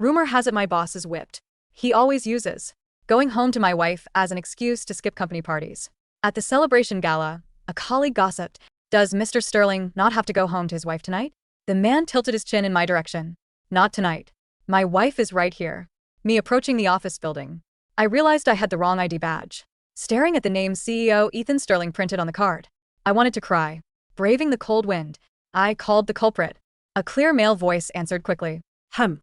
Rumor has it my boss is whipped. He always uses going home to my wife as an excuse to skip company parties. At the celebration gala, a colleague gossiped, "Does Mr. Sterling not have to go home to his wife tonight?" The man tilted his chin in my direction. "Not tonight. My wife is right here." Me approaching the office building, I realized I had the wrong ID badge. Staring at the name CEO Ethan Sterling printed on the card, I wanted to cry. Braving the cold wind, I called the culprit. A clear male voice answered quickly. "Hum.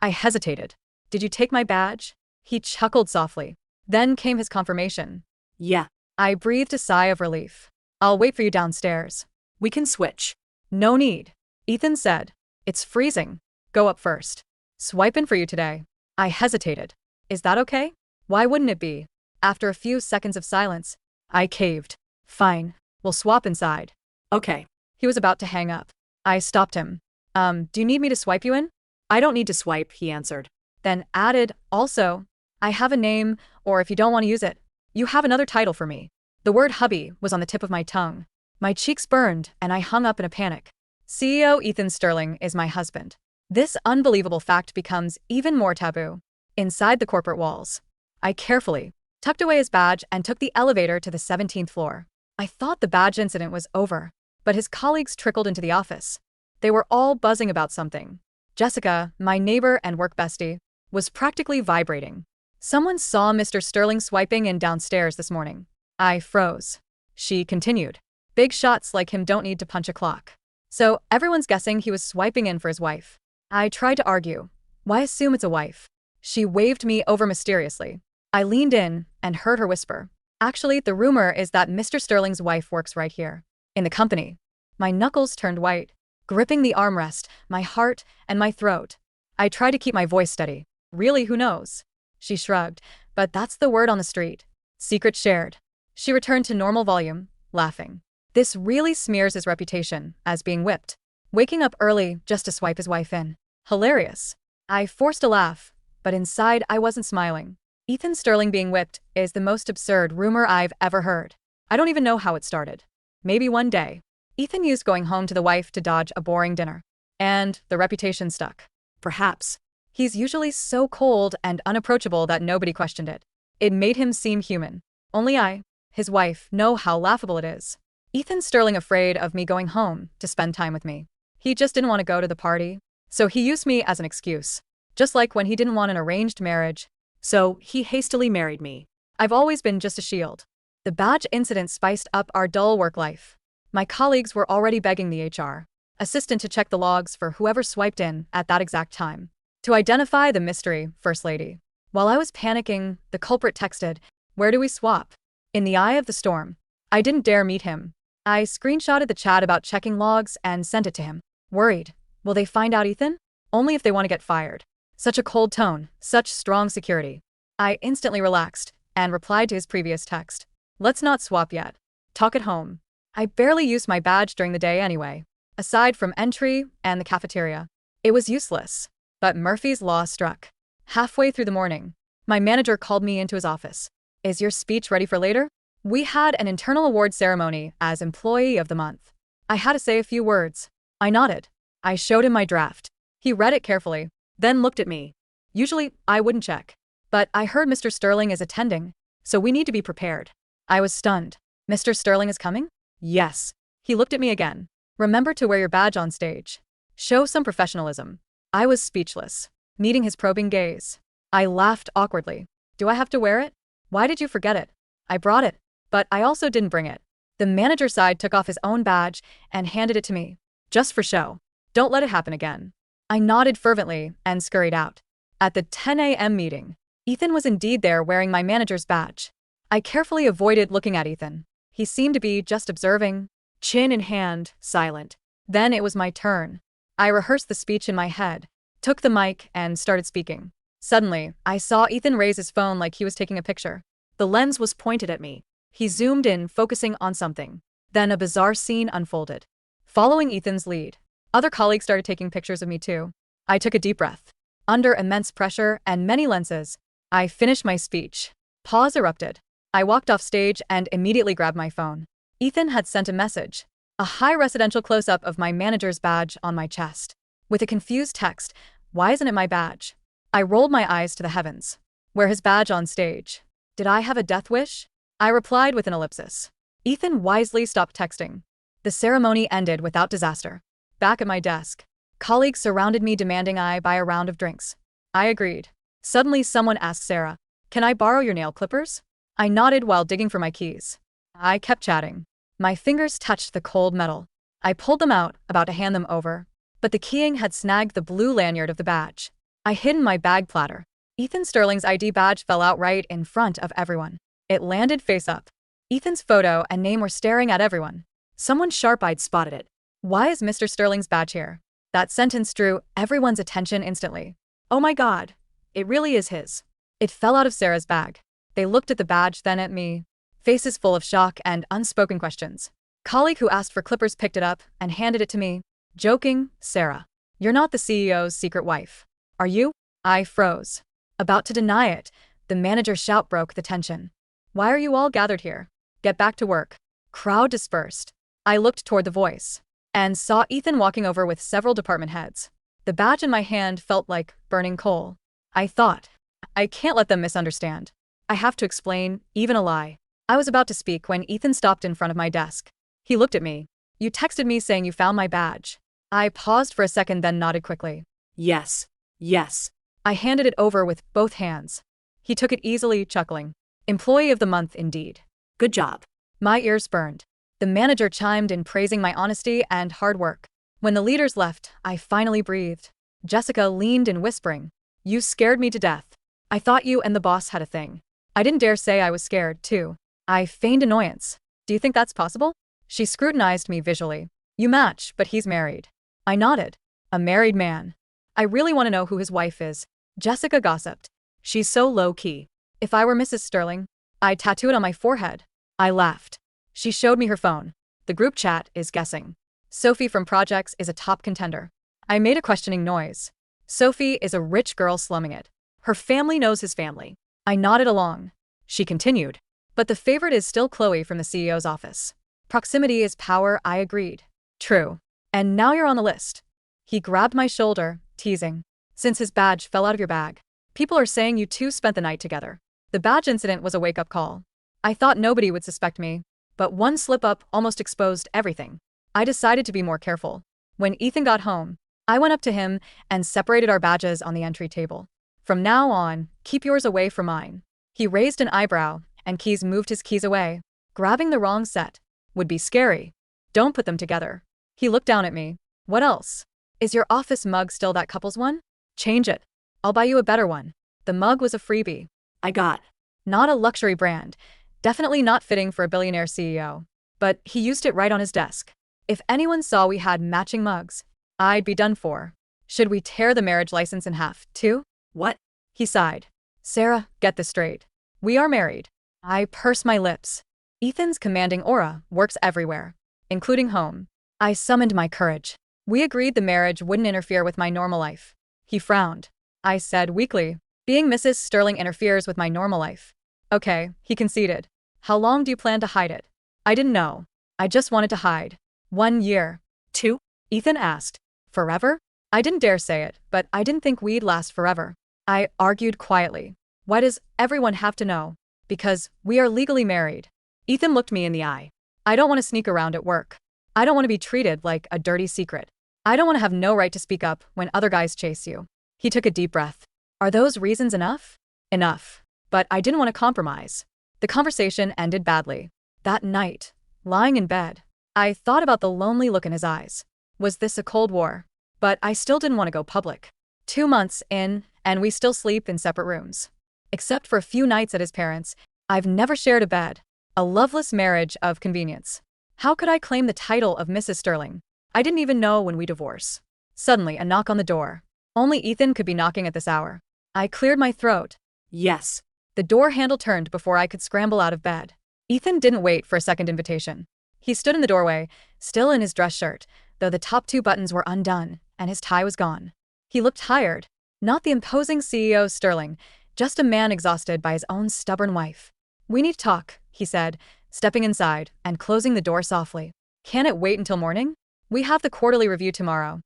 I hesitated. "Did you take my badge?" He chuckled softly. Then came his confirmation. Yeah. I breathed a sigh of relief. "I'll wait for you downstairs." We can switch." "No need," Ethan said. "It's freezing. Go up first. Swiping for you today." I hesitated. "Is that okay?" "Why wouldn't it be?" After a few seconds of silence, I caved. "Fine. We'll swap inside." Okay. He was about to hang up. I stopped him. Do you need me to swipe you in?" I don't need to swipe," he answered. Then added, "Also, I have a name, or if you don't want to use it, you have another title for me." The word hubby was on the tip of my tongue. My cheeks burned, and I hung up in a panic. CEO Ethan Sterling is my husband. This unbelievable fact becomes even more taboo. Inside the corporate walls, I carefully tucked away his badge and took the elevator to the 17th floor. I thought the badge incident was over, but his colleagues trickled into the office. They were all buzzing about something. Jessica, my neighbor and work bestie, was practically vibrating. "Someone saw Mr. Sterling swiping in downstairs this morning." I froze. She continued. "Big shots like him don't need to punch a clock. So everyone's guessing he was swiping in for his wife." I tried to argue. "Why assume it's a wife?" She waved me over mysteriously. I leaned in and heard her whisper. "Actually, the rumor is that Mr. Sterling's wife works right here, in the company." My knuckles turned white, gripping the armrest, my heart, and my throat. I tried to keep my voice steady. "Really, who knows?" She shrugged. "But that's the word on the street. Secret shared." She returned to normal volume, laughing. "This really smears his reputation as being whipped. Waking up early just to swipe his wife in. Hilarious." I forced a laugh, but inside I wasn't smiling. Ethan Sterling being whipped is the most absurd rumor I've ever heard. I don't even know how it started. Maybe one day, Ethan used going home to the wife to dodge a boring dinner. And the reputation stuck. Perhaps. He's usually so cold and unapproachable that nobody questioned it. It made him seem human. Only I, his wife, know how laughable it is. Ethan Sterling afraid of me going home to spend time with me. He just didn't want to go to the party, so he used me as an excuse. Just like when he didn't want an arranged marriage, So he hastily married me. I've always been just a shield. The badge incident spiced up our dull work life. My colleagues were already begging the HR assistant to check the logs for whoever swiped in at that exact time, to identify the mystery first lady. While I was panicking, the culprit texted, "Where do we swap?" In the eye of the storm, I didn't dare meet him. I screenshotted the chat about checking logs and sent it to him. Worried, will they find out Ethan? Only if they want to get fired. Such a cold tone, such strong security. I instantly relaxed and replied to his previous text. "Let's not swap yet. Talk at home." I barely used my badge during the day anyway. Aside from entry and the cafeteria, it was useless. But Murphy's Law struck. Halfway through the morning, my manager called me into his office. "Is your speech ready for later?" We had an internal award ceremony as Employee of the Month. I had to say a few words. I nodded. I showed him my draft. He read it carefully, then looked at me. Usually, I wouldn't check. But I heard Mr. Sterling is attending, so we need to be prepared. I was stunned. "Mr. Sterling is coming?" "Yes." He looked at me again. "Remember to wear your badge on stage. Show some professionalism." I was speechless, meeting his probing gaze. I laughed awkwardly. "Do I have to wear it? Why did you forget it?" "I brought it, but I also didn't bring it." The manager side took off his own badge and handed it to me. "Just for show. Don't let it happen again." I nodded fervently and scurried out. At the 10 a.m. meeting, Ethan was indeed there wearing my manager's badge. I carefully avoided looking at Ethan. He seemed to be just observing, chin in hand, silent. Then it was my turn. I rehearsed the speech in my head, took the mic, and started speaking. Suddenly, I saw Ethan raise his phone like he was taking a picture. The lens was pointed at me. He zoomed in, focusing on something. Then a bizarre scene unfolded. Following Ethan's lead, other colleagues started taking pictures of me too. I took a deep breath. Under immense pressure and many lenses, I finished my speech. Pause erupted. I walked off stage and immediately grabbed my phone. Ethan had sent a message. A high residential close-up of my manager's badge on my chest. With a confused text, Why isn't it my badge? I rolled my eyes to the heavens. Where his badge on stage? Did I have a death wish? I replied with an ellipsis. Ethan wisely stopped texting. The ceremony ended without disaster. Back at my desk, colleagues surrounded me demanding I buy a round of drinks. I agreed. Suddenly someone asked Sarah, "Can I borrow your nail clippers?" I nodded while digging for my keys. I kept chatting. My fingers touched the cold metal. I pulled them out, about to hand them over. But the keying had snagged the blue lanyard of the badge. I hid in my bag platter. Ethan Sterling's ID badge fell out right in front of everyone. It landed face up. Ethan's photo and name were staring at everyone. Someone sharp-eyed spotted it. "Why is Mr. Sterling's badge here?" That sentence drew everyone's attention instantly. Oh my God, it really is his. It fell out of Sarah's bag. They looked at the badge, then at me. Faces full of shock and unspoken questions. Colleague who asked for clippers picked it up and handed it to me. Joking, "Sarah, you're not the CEO's secret wife, are you?" I froze. About to deny it, the manager's shout broke the tension. "Why are you all gathered here? Get back to work." Crowd dispersed. I looked toward the voice and saw Ethan walking over with several department heads. The badge in my hand felt like burning coal. I thought, I can't let them misunderstand. I have to explain, even a lie. I was about to speak when Ethan stopped in front of my desk. He looked at me. "You texted me saying you found my badge." I paused for a second, then nodded quickly. Yes. Yes. I handed it over with both hands. He took it easily, chuckling. Employee of the month, indeed. Good job. My ears burned. The manager chimed in praising my honesty and hard work. When the leaders left, I finally breathed. Jessica leaned in, whispering, "You scared me to death. I thought you and the boss had a thing." I didn't dare say I was scared, too. I feigned annoyance. "Do you think that's possible?" She scrutinized me visually. "You match, but he's married." I nodded. "A married man. I really want to know who his wife is." Jessica gossiped. "She's so low-key. If I were Mrs. Sterling, I'd tattoo it on my forehead." I laughed. She showed me her phone. The group chat is guessing. "Sophie from Projects is a top contender." I made a questioning noise. "Sophie is a rich girl slumming it. Her family knows his family." I nodded along. She continued. "But the favorite is still Chloe from the CEO's office." "Proximity is power," I agreed. "True. And now you're on the list." He grabbed my shoulder, teasing. "Since his badge fell out of your bag, people are saying you two spent the night together." The badge incident was a wake-up call. I thought nobody would suspect me, but one slip-up almost exposed everything. I decided to be more careful. When Ethan got home, I went up to him and separated our badges on the entry table. "From now on, keep yours away from mine." He raised an eyebrow, and Keys moved his keys away. "Grabbing the wrong set would be scary. Don't put them together." He looked down at me. "What else? Is your office mug still that couple's one? Change it. I'll buy you a better one." The mug was a freebie. I got. Not a luxury brand. Definitely not fitting for a billionaire CEO. But he used it right on his desk. If anyone saw we had matching mugs, I'd be done for. "Should we tear the marriage license in half, too?" What? He sighed. "Sarah, get this straight. We are married." I pursed my lips. Ethan's commanding aura works everywhere, including home. I summoned my courage. "We agreed the marriage wouldn't interfere with my normal life." He frowned. I said weakly, "Being Mrs. Sterling interferes with my normal life." "Okay," he conceded. "How long do you plan to hide it?" I didn't know. I just wanted to hide. 1 year. 2? Ethan asked. "Forever?" I didn't dare say it, but I didn't think we'd last forever. I argued quietly. "Why does everyone have to know?" "Because we are legally married." Ethan looked me in the eye. "I don't want to sneak around at work. I don't want to be treated like a dirty secret. I don't want to have no right to speak up when other guys chase you." He took a deep breath. "Are those reasons enough?" "Enough. But I didn't want to compromise." The conversation ended badly. That night, lying in bed, I thought about the lonely look in his eyes. Was this a Cold War? But I still didn't want to go public. 2 months in, and we still sleep in separate rooms. Except for a few nights at his parents', I've never shared a bed. A loveless marriage of convenience. How could I claim the title of Mrs. Sterling? I didn't even know when we divorce. Suddenly, a knock on the door. Only Ethan could be knocking at this hour. I cleared my throat. Yes. The door handle turned before I could scramble out of bed. Ethan didn't wait for a second invitation. He stood in the doorway, still in his dress shirt, though the top 2 buttons were undone, and his tie was gone. He looked tired. Not the imposing CEO Sterling, just a man exhausted by his own stubborn wife. "We need to talk," he said, stepping inside and closing the door softly. "Can it wait until morning? We have the quarterly review tomorrow."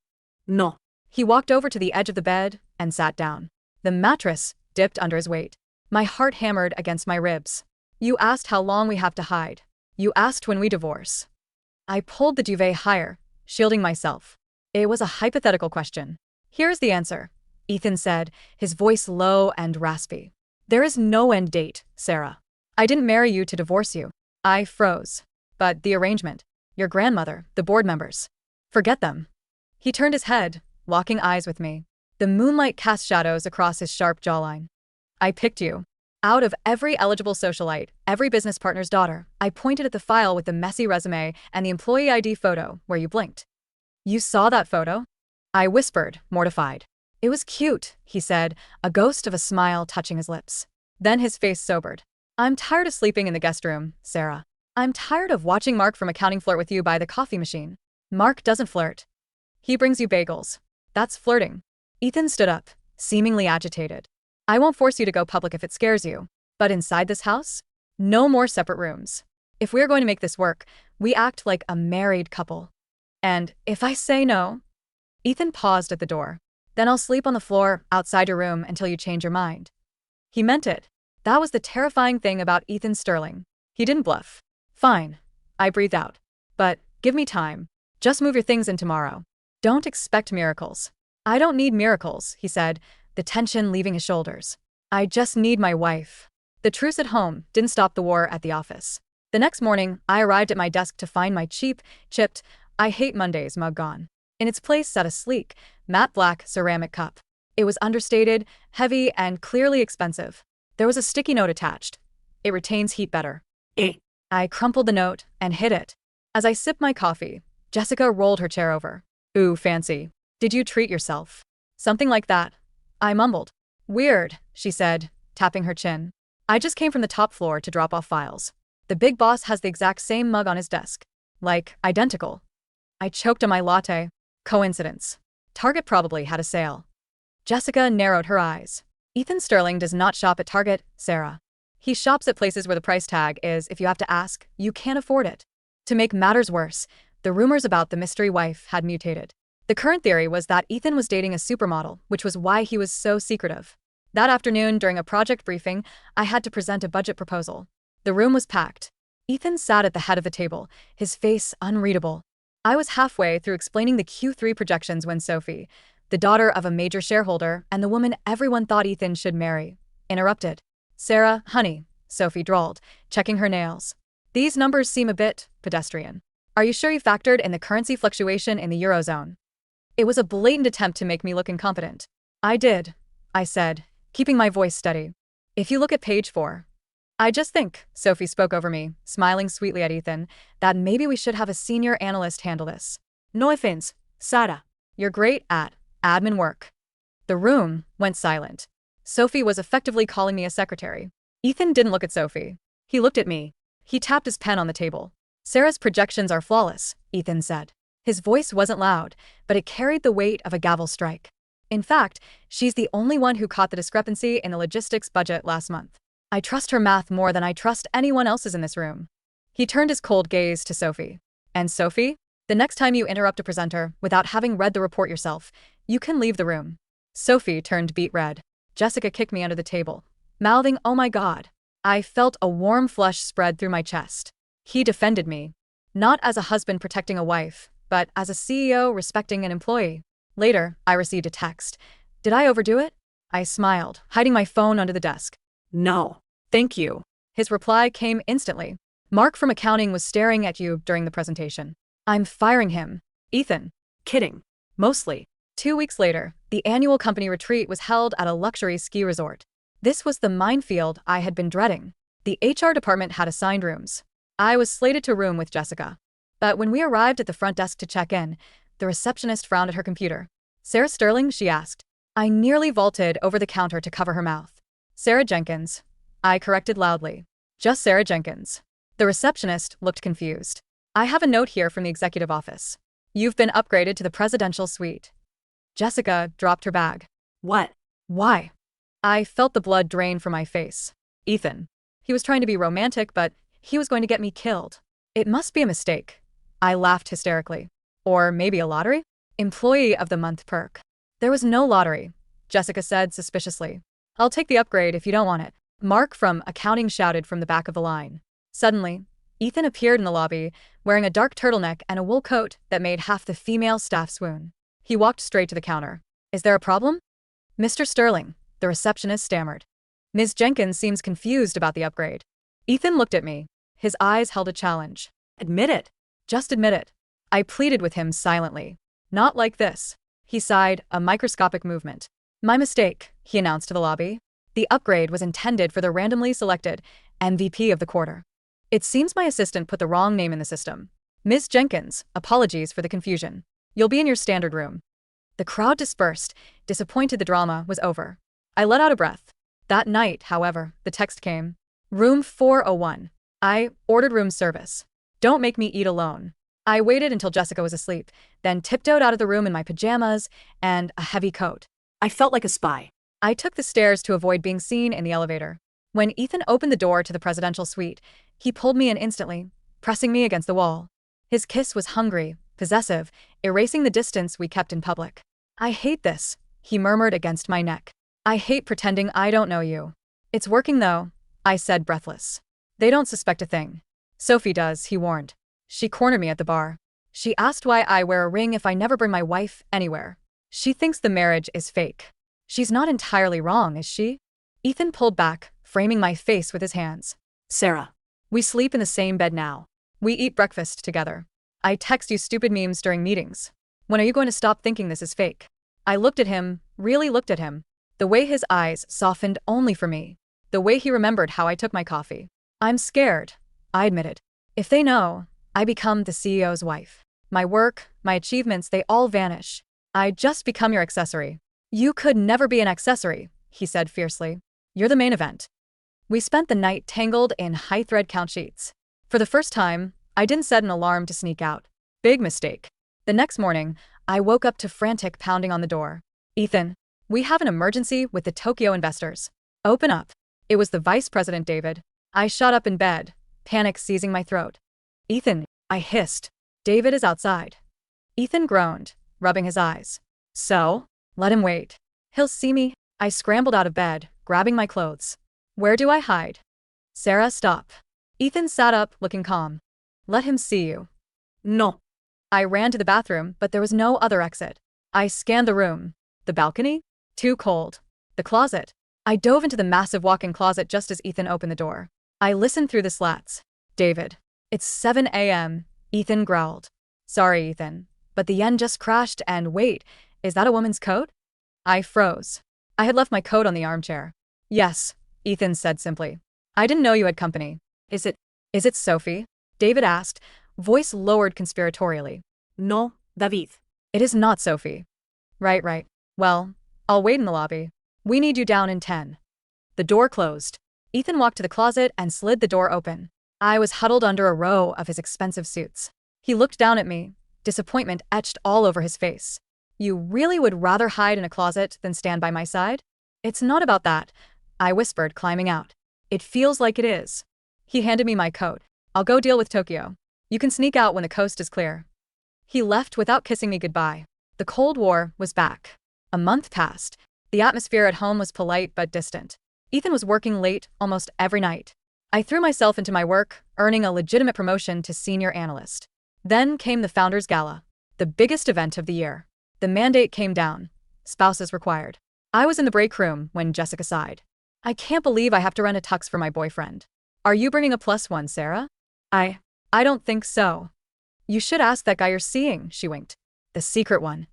No. He walked over to the edge of the bed and sat down. The mattress dipped under his weight. My heart hammered against my ribs. You asked how long we have to hide. You asked when we divorce. I pulled the duvet higher, shielding myself. It was a hypothetical question. Here's the answer, Ethan said, his voice low and raspy. There is no end date, Sarah. I didn't marry you to divorce you. I froze. But the arrangement, your grandmother, the board members. Forget them. He turned his head, locking eyes with me. The moonlight cast shadows across his sharp jawline. I picked you. Out of every eligible socialite, every business partner's daughter, I pointed at the file with the messy resume and the employee ID photo where you blinked. You saw that photo? I whispered, mortified. It was cute, he said, a ghost of a smile touching his lips. Then his face sobered. I'm tired of sleeping in the guest room, Sarah. I'm tired of watching Mark from accounting flirt with you by the coffee machine. Mark doesn't flirt. He brings you bagels. That's flirting. Ethan stood up, seemingly agitated. I won't force you to go public if it scares you. But inside this house? No more separate rooms. If we're going to make this work, we act like a married couple. And if I say no? Ethan paused at the door. Then I'll sleep on the floor outside your room until you change your mind. He meant it. That was the terrifying thing about Ethan Sterling. He didn't bluff. Fine. I breathed out. But give me time. Just move your things in tomorrow. Don't expect miracles. I don't need miracles, he said, the tension leaving his shoulders. I just need my wife. The truce at home didn't stop the war at the office. The next morning, I arrived at my desk to find my cheap, chipped, I hate Mondays mug gone. In its place sat a sleek, matte black ceramic cup. It was understated, heavy, and clearly expensive. There was a sticky note attached. It retains heat better. I crumpled the note and hid it. As I sipped my coffee, Jessica rolled her chair over. Ooh, fancy. Did you treat yourself? Something like that. I mumbled. Weird, she said, tapping her chin. I just came from the top floor to drop off files. The big boss has the exact same mug on his desk. Like, identical. I choked on my latte. Coincidence. Target probably had a sale. Jessica narrowed her eyes. Ethan Sterling does not shop at Target, Sarah. He shops at places where the price tag is, if you have to ask, you can't afford it. To make matters worse, the rumors about the mystery wife had mutated. The current theory was that Ethan was dating a supermodel, which was why he was so secretive. That afternoon, during a project briefing, I had to present a budget proposal. The room was packed. Ethan sat at the head of the table, his face unreadable. I was halfway through explaining the Q3 projections when Sophie, the daughter of a major shareholder and the woman everyone thought Ethan should marry, interrupted. Sarah, honey, Sophie drawled, checking her nails. These numbers seem a bit pedestrian. Are you sure you factored in the currency fluctuation in the Eurozone? It was a blatant attempt to make me look incompetent. I did, I said, keeping my voice steady. If you look at page 4. I just think, Sophie spoke over me, smiling sweetly at Ethan, that maybe we should have a senior analyst handle this. No offense, Sarah. You're great at admin work. The room went silent. Sophie was effectively calling me a secretary. Ethan didn't look at Sophie. He looked at me. He tapped his pen on the table. Sarah's projections are flawless, Ethan said. His voice wasn't loud, but it carried the weight of a gavel strike. In fact, she's the only one who caught the discrepancy in the logistics budget last month. I trust her math more than I trust anyone else's in this room. He turned his cold gaze to Sophie. And Sophie, the next time you interrupt a presenter without having read the report yourself, you can leave the room. Sophie turned beet red. Jessica kicked me under the table, mouthing, "Oh my God." I felt a warm flush spread through my chest. He defended me. Not as a husband protecting a wife, but as a CEO respecting an employee. Later, I received a text. Did I overdo it? I smiled, hiding my phone under the desk. No, thank you. His reply came instantly. Mark from accounting was staring at you during the presentation. I'm firing him. Ethan. Kidding. Mostly. 2 weeks later, the annual company retreat was held at a luxury ski resort. This was the minefield I had been dreading. The HR department had assigned rooms. I was slated to room with Jessica. But when we arrived at the front desk to check in, the receptionist frowned at her computer. Sarah Sterling, she asked. I nearly vaulted over the counter to cover her mouth. Sarah Jenkins. I corrected loudly. Just Sarah Jenkins. The receptionist looked confused. I have a note here from the executive office. You've been upgraded to the presidential suite. Jessica dropped her bag. What? Why? I felt the blood drain from my face. Ethan. He was trying to be romantic, but he was going to get me killed. It must be a mistake. I laughed hysterically. Or maybe a lottery? Employee of the month perk. There was no lottery, Jessica said suspiciously. I'll take the upgrade if you don't want it. Mark from accounting shouted from the back of the line. Suddenly, Ethan appeared in the lobby, wearing a dark turtleneck and a wool coat that made half the female staff swoon. He walked straight to the counter. Is there a problem? Mr. Sterling, the receptionist stammered. Ms. Jenkins seems confused about the upgrade. Ethan looked at me. His eyes held a challenge. Admit it. Just admit it. I pleaded with him silently. Not like this. He sighed, a microscopic movement. My mistake, he announced to the lobby. The upgrade was intended for the randomly selected MVP of the quarter. It seems my assistant put the wrong name in the system. Ms. Jenkins, apologies for the confusion. You'll be in your standard room. The crowd dispersed, disappointed the drama was over. I let out a breath. That night, however, the text came. Room 401. I ordered room service. Don't make me eat alone. I waited until Jessica was asleep, then tiptoed out of the room in my pajamas and a heavy coat. I felt like a spy. I took the stairs to avoid being seen in the elevator. When Ethan opened the door to the presidential suite, he pulled me in instantly, pressing me against the wall. His kiss was hungry, possessive, erasing the distance we kept in public. I hate this, he murmured against my neck. I hate pretending I don't know you. It's working though, I said breathless. They don't suspect a thing. Sophie does, he warned. She cornered me at the bar. She asked why I wear a ring if I never bring my wife anywhere. She thinks the marriage is fake. She's not entirely wrong, is she? Ethan pulled back, framing my face with his hands. Sarah. We sleep in the same bed now. We eat breakfast together. I text you stupid memes during meetings. When are you going to stop thinking this is fake? I looked at him, really looked at him. The way his eyes softened only for me. The way he remembered how I took my coffee. I'm scared, I admitted. If they know, I become the CEO's wife. My work, my achievements, they all vanish. I just become your accessory. You could never be an accessory, he said fiercely. You're the main event. We spent the night tangled in high-thread count sheets. For the first time, I didn't set an alarm to sneak out. Big mistake. The next morning, I woke up to frantic pounding on the door. Ethan, we have an emergency with the Tokyo investors. Open up. It was the Vice President David. I shot up in bed, panic seizing my throat. Ethan, I hissed. David is outside. Ethan groaned, rubbing his eyes. So? Let him wait. He'll see me. I scrambled out of bed, grabbing my clothes. Where do I hide? Sarah, stop. Ethan sat up, looking calm. Let him see you. No. I ran to the bathroom, but there was no other exit. I scanned the room. The balcony? Too cold. The closet. I dove into the massive walk-in closet just as Ethan opened the door. I listened through the slats. David. It's 7 a.m., Ethan growled. Sorry, Ethan, but the yen just crashed and wait, is that a woman's coat? I froze. I had left my coat on the armchair. Yes, Ethan said simply. I didn't know you had company. Is it Sophie? David asked, voice lowered conspiratorially. No, David. It is not Sophie. Right. Well, I'll wait in the lobby. We need you down in 10. The door closed. Ethan walked to the closet and slid the door open. I was huddled under a row of his expensive suits. He looked down at me, disappointment etched all over his face. You really would rather hide in a closet than stand by my side? It's not about that, I whispered, climbing out. It feels like it is. He handed me my coat. I'll go deal with Tokyo. You can sneak out when the coast is clear. He left without kissing me goodbye. The Cold War was back. A month passed. The atmosphere at home was polite but distant. Ethan was working late almost every night. I threw myself into my work, earning a legitimate promotion to senior analyst. Then came the Founders Gala, the biggest event of the year. The mandate came down. Spouses required. I was in the break room when Jessica sighed. I can't believe I have to rent a tux for my boyfriend. Are you bringing a +1, Sarah? I don't think so. You should ask that guy you're seeing, she winked. The secret one.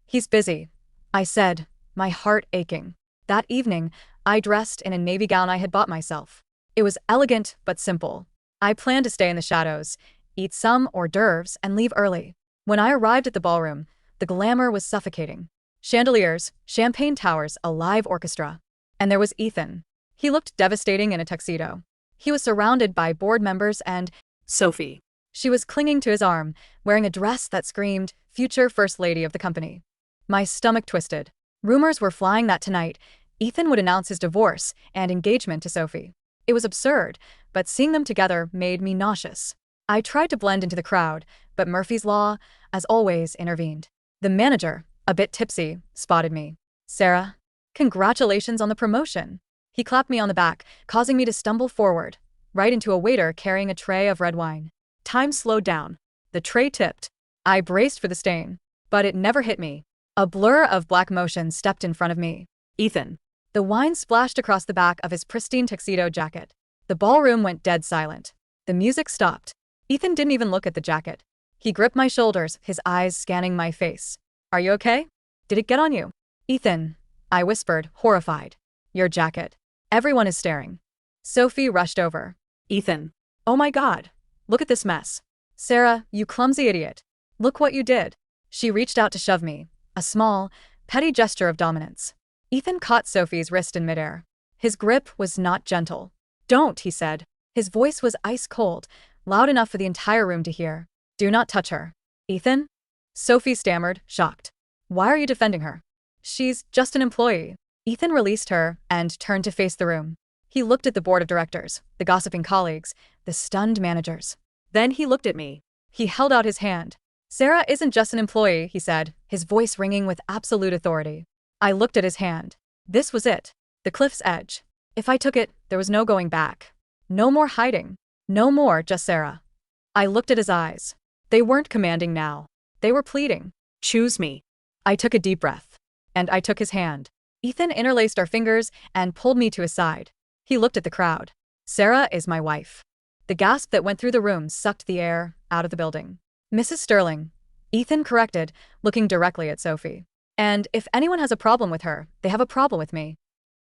He's busy, I said, my heart aching. That evening, I dressed in a navy gown I had bought myself. It was elegant but simple. I planned to stay in the shadows, eat some hors d'oeuvres, and leave early. When I arrived at the ballroom, the glamour was suffocating. Chandeliers, champagne towers, a live orchestra. And there was Ethan. He looked devastating in a tuxedo. He was surrounded by board members and Sophie. She was clinging to his arm, wearing a dress that screamed, future first lady of the company. My stomach twisted. Rumors were flying that tonight, Ethan would announce his divorce and engagement to Sophie. It was absurd, but seeing them together made me nauseous. I tried to blend into the crowd, but Murphy's Law, as always, intervened. The manager, a bit tipsy, spotted me. Sarah, congratulations on the promotion. He clapped me on the back, causing me to stumble forward, right into a waiter carrying a tray of red wine. Time slowed down. The tray tipped. I braced for the stain, but it never hit me. A blur of black motion stepped in front of me. Ethan. The wine splashed across the back of his pristine tuxedo jacket. The ballroom went dead silent. The music stopped. Ethan didn't even look at the jacket. He gripped my shoulders, his eyes scanning my face. Are you okay? Did it get on you? Ethan, I whispered, horrified. Your jacket. Everyone is staring. Sophie rushed over. Ethan. Oh my God. Look at this mess. Sarah, you clumsy idiot. Look what you did. She reached out to shove me, a small, petty gesture of dominance. Ethan caught Sophie's wrist in midair. His grip was not gentle. Don't, he said. His voice was ice cold, loud enough for the entire room to hear. Do not touch her. Ethan? Sophie stammered, shocked. Why are you defending her? She's just an employee. Ethan released her and turned to face the room. He looked at the board of directors, the gossiping colleagues, the stunned managers. Then he looked at me. He held out his hand. Sarah isn't just an employee, he said, his voice ringing with absolute authority. I looked at his hand. This was it. The cliff's edge. If I took it, there was no going back. No more hiding. No more just Sarah. I looked at his eyes. They weren't commanding now. They were pleading. Choose me. I took a deep breath. And I took his hand. Ethan interlaced our fingers and pulled me to his side. He looked at the crowd. Sarah is my wife. The gasp that went through the room sucked the air out of the building. Mrs. Sterling. Ethan corrected, looking directly at Sophie. And if anyone has a problem with her, they have a problem with me.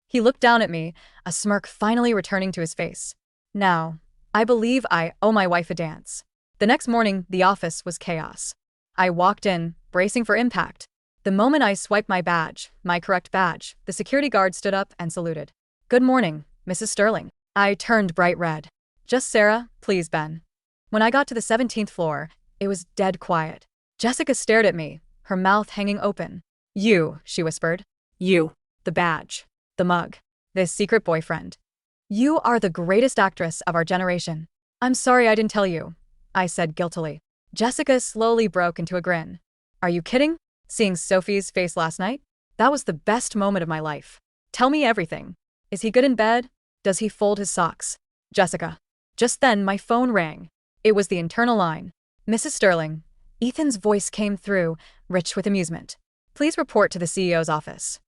He looked down at me, a smirk finally returning to his face. Now, I believe I owe my wife a dance. The next morning, the office was chaos. I walked in, bracing for impact. The moment I swiped my badge, my correct badge, the security guard stood up and saluted. Good morning, Mrs. Sterling. I turned bright red. Just Sarah, please, Ben. When I got to the 17th floor, it was dead quiet. Jessica stared at me, her mouth hanging open. You, she whispered. You. The badge. The mug. This secret boyfriend. You are the greatest actress of our generation. I'm sorry I didn't tell you, I said guiltily. Jessica slowly broke into a grin. Are you kidding? Seeing Sophie's face last night? That was the best moment of my life. Tell me everything. Is he good in bed? Does he fold his socks? Jessica. Just then my phone rang. It was the internal line. Mrs. Sterling. Ethan's voice came through, rich with amusement. Please report to the CEO's office.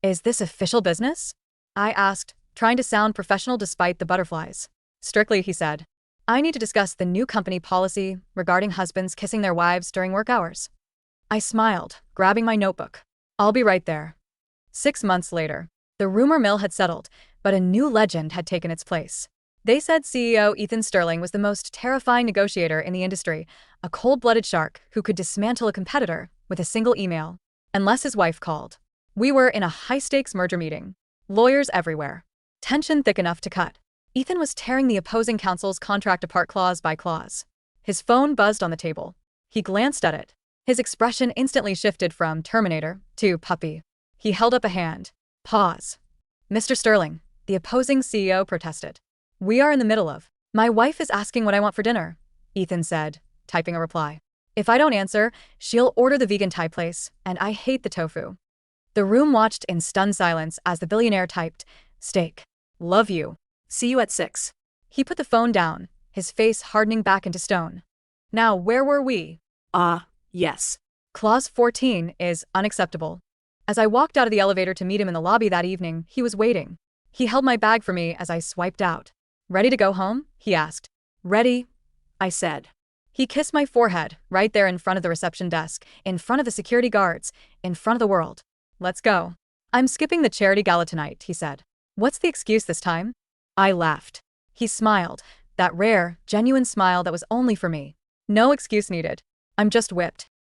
Is this official business? I asked, trying to sound professional despite the butterflies. Strictly, he said. I need to discuss the new company policy regarding husbands kissing their wives during work hours. I smiled, grabbing my notebook. I'll be right there. 6 months later, the rumor mill had settled, but a new legend had taken its place. They said CEO Ethan Sterling was the most terrifying negotiator in the industry, a cold-blooded shark who could dismantle a competitor with a single email, unless his wife called. We were in a high-stakes merger meeting. Lawyers everywhere. Tension thick enough to cut. Ethan was tearing the opposing counsel's contract apart clause by clause. His phone buzzed on the table. He glanced at it. His expression instantly shifted from Terminator to puppy. He held up a hand. Pause. Mr. Sterling, the opposing CEO protested. We are in the middle of. My wife is asking what I want for dinner, Ethan said, typing a reply. If I don't answer, she'll order the vegan Thai place, and I hate the tofu. The room watched in stunned silence as the billionaire typed, steak. Love you. See you at 6. He put the phone down, his face hardening back into stone. Now, where were we? Yes. Clause 14 is unacceptable. As I walked out of the elevator to meet him in the lobby that evening, he was waiting. He held my bag for me as I swiped out. Ready to go home? He asked. Ready, I said. He kissed my forehead, right there in front of the reception desk, in front of the security guards, in front of the world. Let's go. I'm skipping the charity gala tonight, he said. What's the excuse this time? I laughed. He smiled, that rare, genuine smile that was only for me. No excuse needed. I'm just whipped.